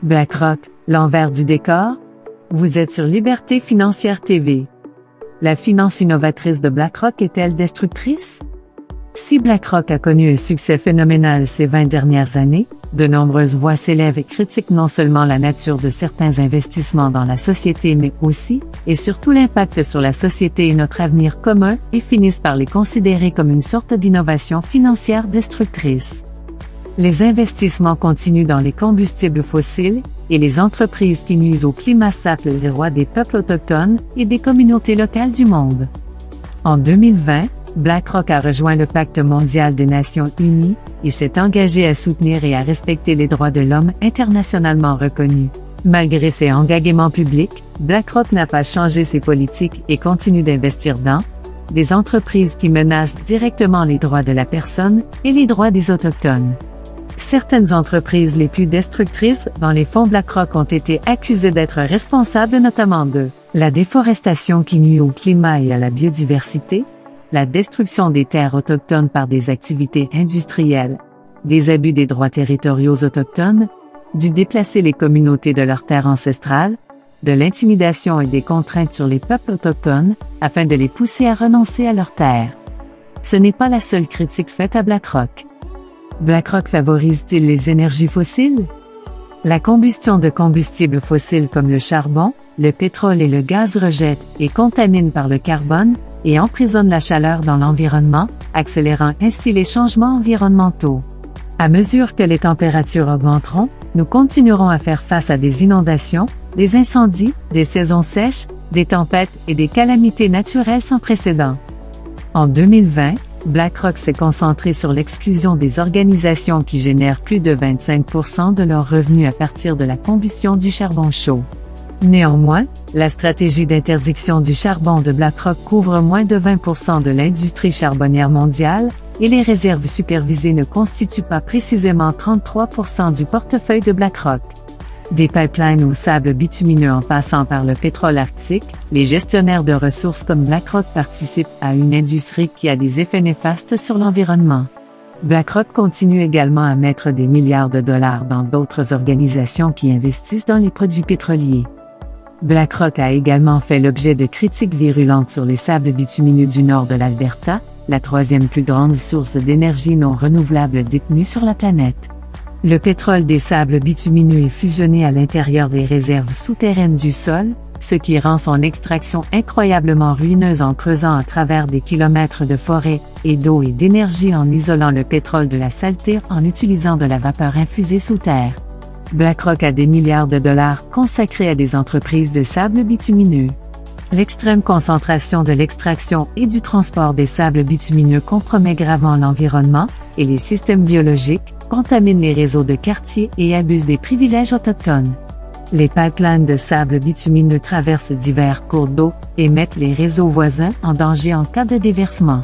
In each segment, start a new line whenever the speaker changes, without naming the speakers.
BlackRock, l'envers du décor? Vous êtes sur Liberté Financière TV. La finance innovatrice de BlackRock est-elle destructrice? Si BlackRock a connu un succès phénoménal ces 20 dernières années, de nombreuses voix s'élèvent et critiquent non seulement la nature de certains investissements dans la société mais aussi, et surtout l'impact sur la société et notre avenir commun, et finissent par les considérer comme une sorte d'innovation financière destructrice. Les investissements continus dans les combustibles fossiles et les entreprises qui nuisent au climat sapent les droits des peuples autochtones et des communautés locales du monde. En 2020, BlackRock a rejoint le Pacte mondial des Nations unies et s'est engagé à soutenir et à respecter les droits de l'homme internationalement reconnus. Malgré ses engagements publics, BlackRock n'a pas changé ses politiques et continue d'investir dans des entreprises qui menacent directement les droits de la personne et les droits des Autochtones. Certaines entreprises les plus destructrices dans les fonds BlackRock ont été accusées d'être responsables notamment de la déforestation qui nuit au climat et à la biodiversité, la destruction des terres autochtones par des activités industrielles, des abus des droits territoriaux autochtones, du déplacer les communautés de leurs terres ancestrales, de l'intimidation et des contraintes sur les peuples autochtones afin de les pousser à renoncer à leurs terres. Ce n'est pas la seule critique faite à BlackRock. BlackRock favorise-t-il les énergies fossiles? La combustion de combustibles fossiles comme le charbon, le pétrole et le gaz rejette et contamine par le carbone et emprisonne la chaleur dans l'environnement, accélérant ainsi les changements environnementaux. À mesure que les températures augmenteront, nous continuerons à faire face à des inondations, des incendies, des saisons sèches, des tempêtes et des calamités naturelles sans précédent. En 2020, BlackRock s'est concentré sur l'exclusion des organisations qui génèrent plus de 25% de leurs revenus à partir de la combustion du charbon chaud. Néanmoins, la stratégie d'interdiction du charbon de BlackRock couvre moins de 20% de l'industrie charbonnière mondiale et les réserves supervisées ne constituent pas précisément 33% du portefeuille de BlackRock. Des pipelines au sable bitumineux en passant par le pétrole arctique, les gestionnaires de ressources comme BlackRock participent à une industrie qui a des effets néfastes sur l'environnement. BlackRock continue également à mettre des milliards de dollars dans d'autres organisations qui investissent dans les produits pétroliers. BlackRock a également fait l'objet de critiques virulentes sur les sables bitumineux du nord de l'Alberta, la troisième plus grande source d'énergie non renouvelable détenue sur la planète. Le pétrole des sables bitumineux est fusionné à l'intérieur des réserves souterraines du sol, ce qui rend son extraction incroyablement ruineuse en creusant à travers des kilomètres de forêt et d'eau et d'énergie en isolant le pétrole de la saleté en utilisant de la vapeur infusée sous terre. BlackRock a des milliards de dollars consacrés à des entreprises de sable bitumineux. L'extrême concentration de l'extraction et du transport des sables bitumineux compromet gravement l'environnement et les systèmes biologiques, contamine les réseaux de quartiers et abuse des privilèges autochtones. Les pipelines de sable bitumineux traversent divers cours d'eau et mettent les réseaux voisins en danger en cas de déversement.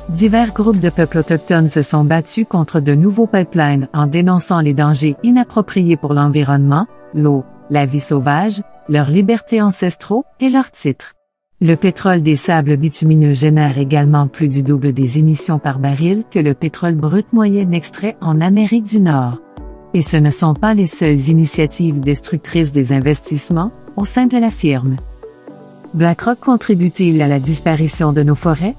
Divers groupes de peuples autochtones se sont battus contre de nouveaux pipelines en dénonçant les dangers inappropriés pour l'environnement, l'eau, la vie sauvage, leurs libertés ancestraux et leurs titres. Le pétrole des sables bitumineux génère également plus du double des émissions par baril que le pétrole brut moyen extrait en Amérique du Nord. Et ce ne sont pas les seules initiatives destructrices des investissements au sein de la firme. BlackRock contribue-t-il à la disparition de nos forêts?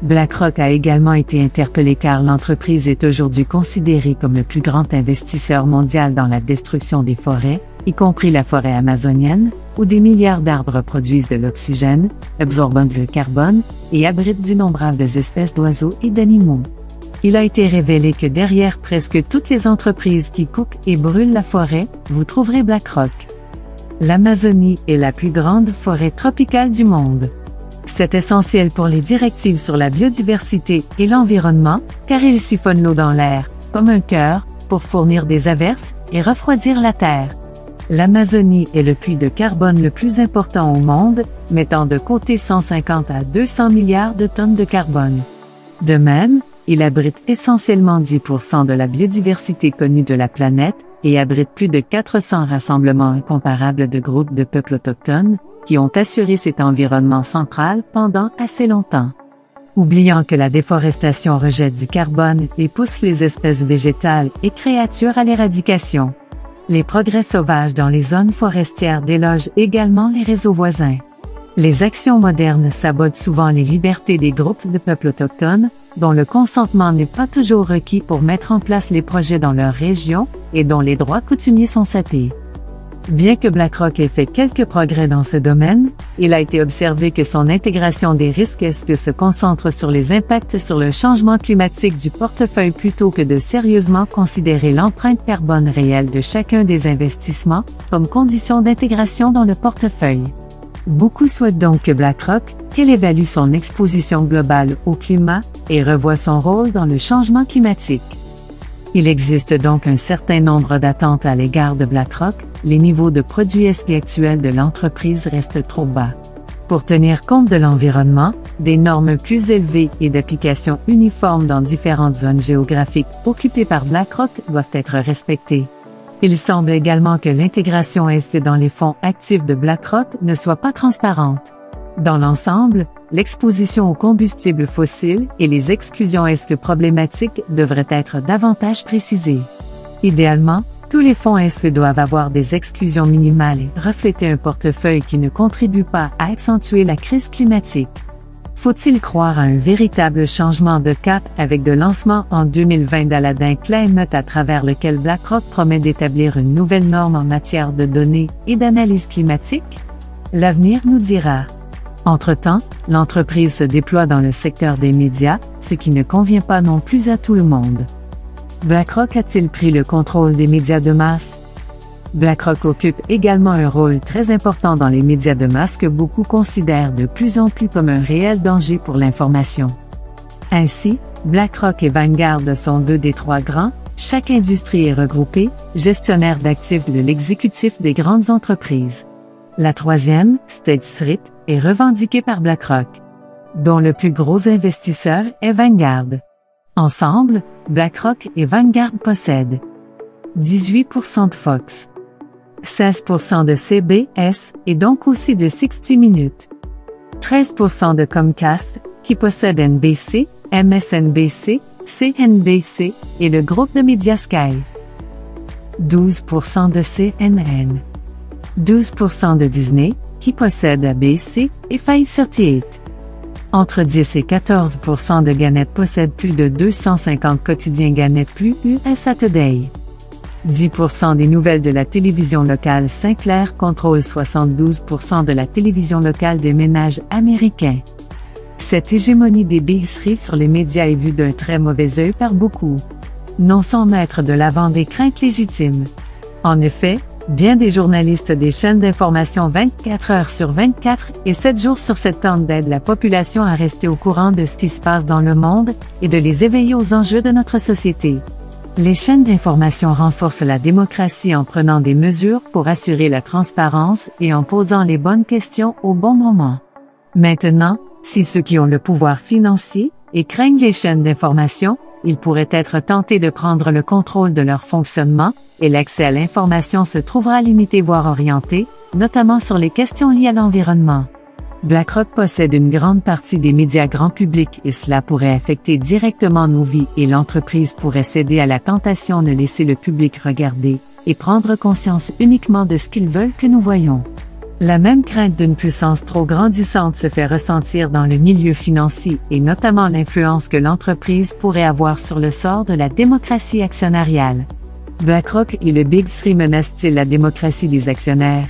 BlackRock a également été interpellé car l'entreprise est aujourd'hui considérée comme le plus grand investisseur mondial dans la destruction des forêts, y compris la forêt amazonienne, où des milliards d'arbres produisent de l'oxygène, absorbant le carbone et abritent d'innombrables espèces d'oiseaux et d'animaux. Il a été révélé que derrière presque toutes les entreprises qui coupent et brûlent la forêt, vous trouverez BlackRock. L'Amazonie est la plus grande forêt tropicale du monde. C'est essentiel pour les directives sur la biodiversité et l'environnement, car il siphonne l'eau dans l'air, comme un cœur, pour fournir des averses et refroidir la terre. L'Amazonie est le puits de carbone le plus important au monde, mettant de côté 150 à 200 milliards de tonnes de carbone. De même, il abrite essentiellement 10% de la biodiversité connue de la planète et abrite plus de 400 rassemblements incomparables de groupes de peuples autochtones qui ont assuré cet environnement central pendant assez longtemps. Oubliant que la déforestation rejette du carbone et pousse les espèces végétales et créatures à l'éradication. Les progrès sauvages dans les zones forestières délogent également les réseaux voisins. Les actions modernes sabotent souvent les libertés des groupes de peuples autochtones, dont le consentement n'est pas toujours requis pour mettre en place les projets dans leur région et dont les droits coutumiers sont sapés. Bien que BlackRock ait fait quelques progrès dans ce domaine, il a été observé que son intégration des risques se concentre sur les impacts sur le changement climatique du portefeuille plutôt que de sérieusement considérer l'empreinte carbone réelle de chacun des investissements comme condition d'intégration dans le portefeuille. Beaucoup souhaitent donc que BlackRock, qu'elle évalue son exposition globale au climat et revoie son rôle dans le changement climatique. Il existe donc un certain nombre d'attentes à l'égard de BlackRock. Les niveaux de produits actuels de l'entreprise restent trop bas. Pour tenir compte de l'environnement, des normes plus élevées et d'applications uniformes dans différentes zones géographiques occupées par BlackRock doivent être respectées. Il semble également que l'intégration dans les fonds actifs de BlackRock ne soit pas transparente. Dans l'ensemble, l'exposition aux combustibles fossiles et les exclusions problématiques devraient être davantage précisées. Idéalement, tous les fonds doivent avoir des exclusions minimales et refléter un portefeuille qui ne contribue pas à accentuer la crise climatique. Faut-il croire à un véritable changement de cap avec le lancement en 2020 d'Aladdin Climate à travers lequel BlackRock promet d'établir une nouvelle norme en matière de données et d'analyse climatique? L'avenir nous dira. Entre-temps, l'entreprise se déploie dans le secteur des médias, ce qui ne convient pas non plus à tout le monde. BlackRock a-t-il pris le contrôle des médias de masse? BlackRock occupe également un rôle très important dans les médias de masse que beaucoup considèrent de plus en plus comme un réel danger pour l'information. Ainsi, BlackRock et Vanguard sont deux des trois grands, chaque industrie est regroupée, gestionnaire d'actifs de l'exécutif des grandes entreprises. La troisième, State Street, est revendiquée par BlackRock, dont le plus gros investisseur est Vanguard. Ensemble, BlackRock et Vanguard possèdent 18% de Fox, 16% de CBS et donc aussi de 60 Minutes, 13% de Comcast, qui possède NBC, MSNBC, CNBC et le groupe de médias Sky, 12% de CNN, 12% de Disney, qui possède ABC et 538. Entre 10 et 14% de Gannett possèdent plus de 250 quotidiens Gannett plus USA Today. 10% des nouvelles de la télévision locale Sinclair contrôlent 72% de la télévision locale des ménages américains. Cette hégémonie des Big Three sur les médias est vue d'un très mauvais œil par beaucoup, non sans mettre de l'avant des craintes légitimes. En effet, bien des journalistes des chaînes d'information 24 heures sur 24 et 7 jours sur 7 tentent d'aider la population à rester au courant de ce qui se passe dans le monde et de les éveiller aux enjeux de notre société. Les chaînes d'information renforcent la démocratie en prenant des mesures pour assurer la transparence et en posant les bonnes questions au bon moment. Maintenant, si ceux qui ont le pouvoir financier et craignent les chaînes d'information, ils pourraient être tentés de prendre le contrôle de leur fonctionnement et l'accès à l'information se trouvera limité voire orienté, notamment sur les questions liées à l'environnement. BlackRock possède une grande partie des médias grand public et cela pourrait affecter directement nos vies et l'entreprise pourrait céder à la tentation de laisser le public regarder et prendre conscience uniquement de ce qu'ils veulent que nous voyons. La même crainte d'une puissance trop grandissante se fait ressentir dans le milieu financier et notamment l'influence que l'entreprise pourrait avoir sur le sort de la démocratie actionnariale. BlackRock et le Big Three menacent-ils la démocratie des actionnaires?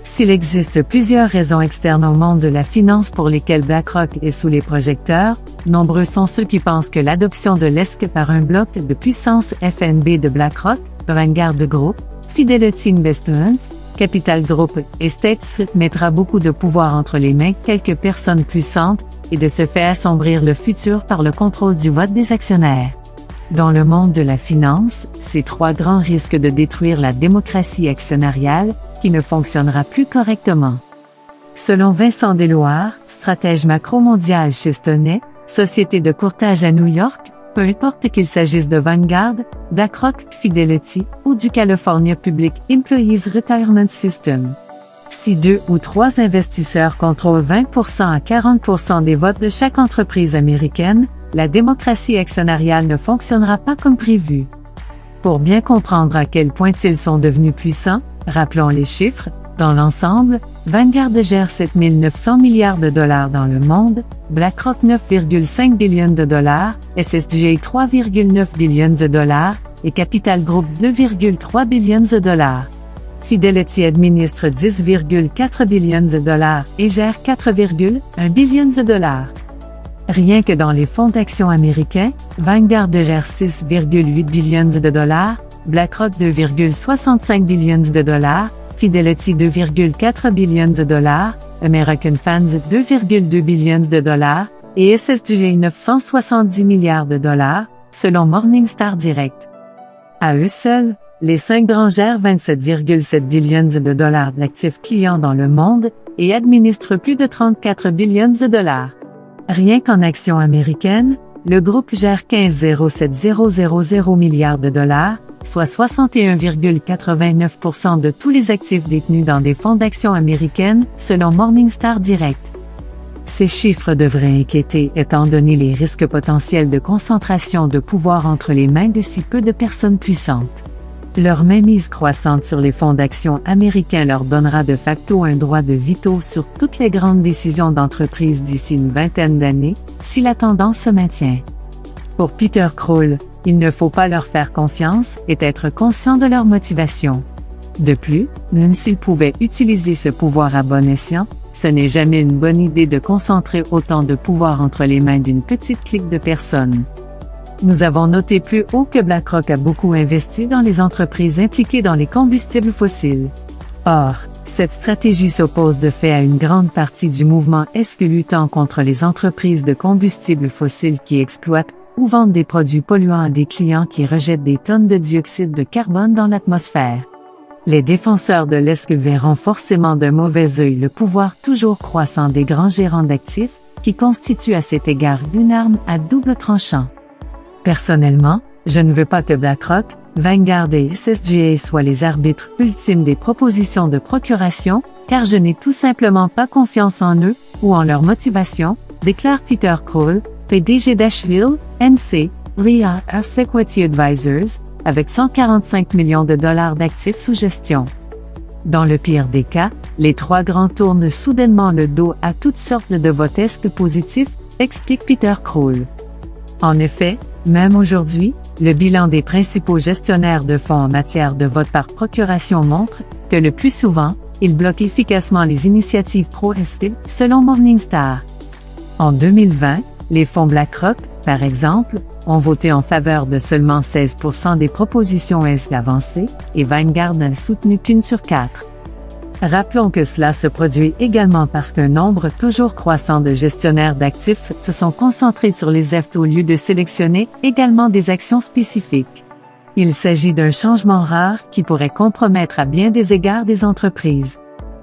S'il existe plusieurs raisons externes au monde de la finance pour lesquelles BlackRock est sous les projecteurs, nombreux sont ceux qui pensent que l'adoption de l'ESG par un bloc de puissance FNB de BlackRock, Vanguard Group, Fidelity Investments, Capital Group et State Street mettra beaucoup de pouvoir entre les mains de quelques personnes puissantes et de ce fait assombrir le futur par le contrôle du vote des actionnaires. Dans le monde de la finance, ces trois grands risquent de détruire la démocratie actionnariale, qui ne fonctionnera plus correctement. Selon Vincent Deloire, stratège macro-mondial chez Stoney, société de courtage à New York, peu importe qu'il s'agisse de Vanguard, BlackRock, Fidelity ou du California Public Employees Retirement System. Si 2 ou 3 investisseurs contrôlent 20% à 40% des votes de chaque entreprise américaine, la démocratie actionnariale ne fonctionnera pas comme prévu. Pour bien comprendre à quel point ils sont devenus puissants, rappelons les chiffres. Dans l'ensemble, Vanguard gère 7 900 milliards de dollars dans le monde, BlackRock 9,5 billions de dollars, SSJ 3,9 billions de dollars et Capital Group 2,3 billions de dollars. Fidelity administre 10,4 billions de dollars et gère 4,1 billions de dollars. Rien que dans les fonds d'actions américains, Vanguard gère 6,8 billions de dollars, BlackRock 2,65 billions de dollars, Fidelity 2,4 billions de dollars, American Funds 2,2 billions de dollars et SSJ 970 milliards de dollars, selon Morningstar Direct. À eux seuls, les 5 grands gèrent 27,7 billions de dollars d'actifs clients dans le monde et administrent plus de 34 billions de dollars. Rien qu'en actions américaines, le groupe gère 15,07000 milliards de dollars, soit 61,89% de tous les actifs détenus dans des fonds d'actions américaines, selon Morningstar Direct. Ces chiffres devraient inquiéter étant donné les risques potentiels de concentration de pouvoir entre les mains de si peu de personnes puissantes. Leur mainmise croissante sur les fonds d'actions américains leur donnera de facto un droit de veto sur toutes les grandes décisions d'entreprise d'ici une vingtaine d'années, si la tendance se maintient. Pour Peter Krol, il ne faut pas leur faire confiance et être conscient de leur motivation. De plus, même s'ils pouvaient utiliser ce pouvoir à bon escient, ce n'est jamais une bonne idée de concentrer autant de pouvoir entre les mains d'une petite clique de personnes. Nous avons noté plus haut que BlackRock a beaucoup investi dans les entreprises impliquées dans les combustibles fossiles. Or, cette stratégie s'oppose de fait à une grande partie du mouvement SQ luttant contre les entreprises de combustibles fossiles qui exploitent ou vendent des produits polluants à des clients qui rejettent des tonnes de dioxyde de carbone dans l'atmosphère. Les défenseurs de l'ESG verront forcément d'un mauvais œil le pouvoir toujours croissant des grands gérants d'actifs, qui constituent à cet égard une arme à double tranchant. Personnellement, je ne veux pas que BlackRock, Vanguard et SSJ soient les arbitres ultimes des propositions de procuration, car je n'ai tout simplement pas confiance en eux ou en leur motivation, déclare Peter Krol, PDG d'Asheville, NC, REA Equity Advisors, avec 145 millions de dollars d'actifs sous gestion. Dans le pire des cas, les 3 grands tournent soudainement le dos à toutes sortes de votes positifs, explique Peter Krol. En effet, même aujourd'hui, le bilan des principaux gestionnaires de fonds en matière de vote par procuration montre que le plus souvent, ils bloquent efficacement les initiatives pro-ESG, selon Morningstar. En 2020, les fonds BlackRock, par exemple, ont voté en faveur de seulement 16% des propositions ESG avancées, et Vanguard n'a soutenu qu'une sur 4. Rappelons que cela se produit également parce qu'un nombre toujours croissant de gestionnaires d'actifs se sont concentrés sur les EFT au lieu de sélectionner également des actions spécifiques. Il s'agit d'un changement rare qui pourrait compromettre à bien des égards des entreprises.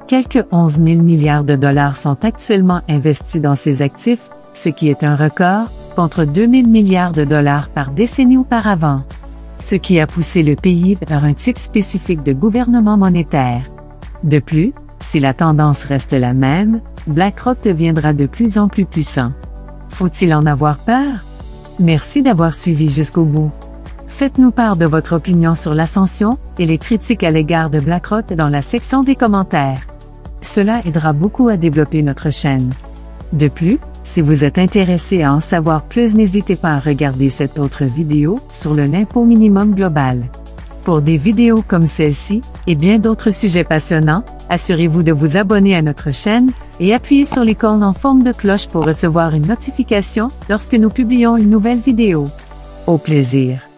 Quelques 11 000 milliards de dollars sont actuellement investis dans ces actifs, ce qui est un record, contre 2 000 milliards de dollars par décennie auparavant. Ce qui a poussé le pays vers un type spécifique de gouvernement monétaire. De plus, si la tendance reste la même, BlackRock deviendra de plus en plus puissant. Faut-il en avoir peur? Merci d'avoir suivi jusqu'au bout. Faites-nous part de votre opinion sur l'ascension et les critiques à l'égard de BlackRock dans la section des commentaires. Cela aidera beaucoup à développer notre chaîne. De plus, si vous êtes intéressé à en savoir plus, n'hésitez pas à regarder cette autre vidéo sur l'impôt minimum global. Pour des vidéos comme celle-ci et bien d'autres sujets passionnants, assurez-vous de vous abonner à notre chaîne et appuyez sur l'icône en forme de cloche pour recevoir une notification lorsque nous publions une nouvelle vidéo. Au plaisir!